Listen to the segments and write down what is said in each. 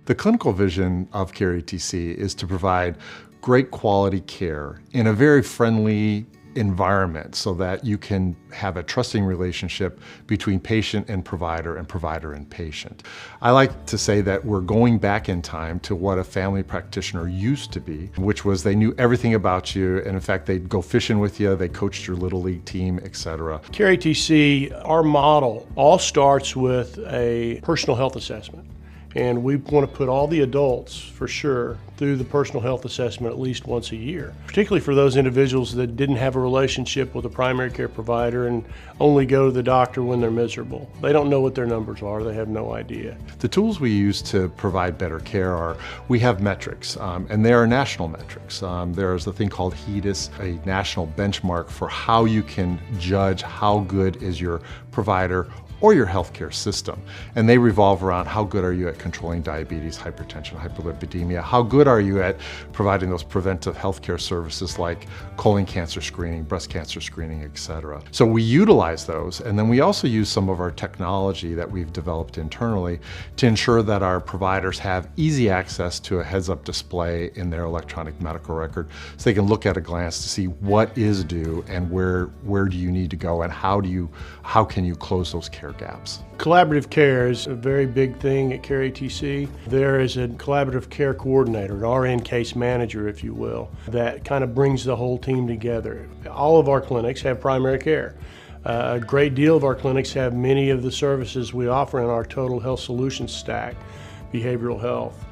The clinical vision of CareATC is to provide great quality care in a very friendly environment so that you can have a trusting relationship between patient and provider and patient. I like to say that we're going back in time to what a family practitioner used to be, which was they knew everything about you, and in fact they'd go fishing with you, they coached your little league team, etc. CareATC, our model all starts with a personal health assessment. And we want to put all the adults, for sure, through the personal health assessment at least once a year, particularly for those individuals that didn't have a relationship with a primary care provider and only go to the doctor when they're miserable. They don't know what their numbers are. They have no idea. The tools we use to provide better care are, we have metrics, and they are national metrics. There's a thing called HEDIS, a national benchmark for how you can judge how good is your provider or your healthcare system. And they revolve around how good are you at controlling diabetes, hypertension, hyperlipidemia, how good are you at providing those preventive healthcare services like colon cancer screening, breast cancer screening, etc. So we utilize those, and then we also use some of our technology that we've developed internally to ensure that our providers have easy access to a heads-up display in their electronic medical record so they can look at a glance to see what is due and where do you need to go and how can you close those care gaps. Collaborative care is a very big thing at CareATC. There is a collaborative care coordinator, an RN case manager, if you will, that kind of brings the whole team together. All of our clinics have primary care. A great deal of our clinics have many of the services we offer in our total health solutions stack: behavioral health,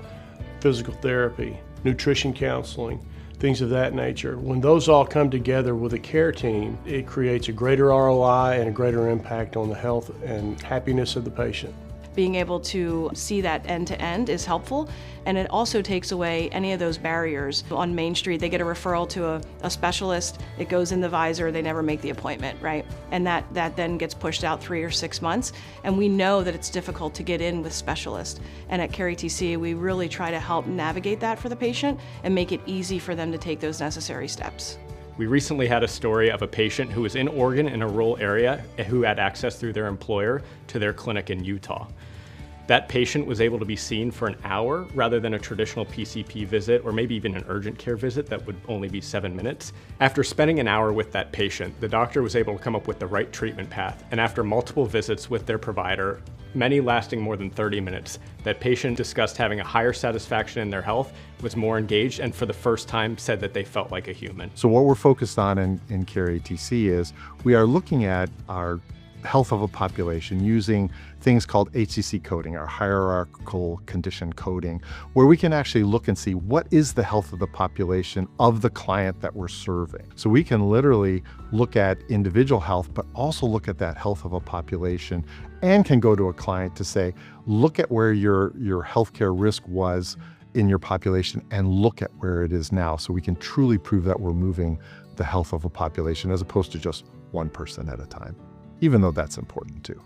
physical therapy, nutrition counseling, things of that nature. When those all come together with a care team, it creates a greater ROI and a greater impact on the health and happiness of the patient. Being able to see that end-to-end is helpful, and it also takes away any of those barriers. On Main Street, they get a referral to a specialist, it goes in the visor, they never make the appointment, right? And that then gets pushed out 3 or 6 months, and we know that it's difficult to get in with specialists. And at CareATC, we really try to help navigate that for the patient and make it easy for them to take those necessary steps. We recently had a story of a patient who was in Oregon in a rural area who had access through their employer to their clinic in Utah. That patient was able to be seen for an hour rather than a traditional PCP visit or maybe even an urgent care visit that would only be 7 minutes. After spending an hour with that patient, the doctor was able to come up with the right treatment path, and after multiple visits with their provider, many lasting more than 30 minutes, that patient discussed having a higher satisfaction in their health, was more engaged, and for the first time said that they felt like a human. So what we're focused on in CareATC is we are looking at our health of a population using things called HCC coding, our hierarchical condition coding, where we can actually look and see what is the health of the population of the client that we're serving. So we can literally look at individual health, but also look at that health of a population, and can go to a client to say, look at where your healthcare risk was in your population and look at where it is now, so we can truly prove that we're moving the health of a population as opposed to just one person at a time, even though that's important too.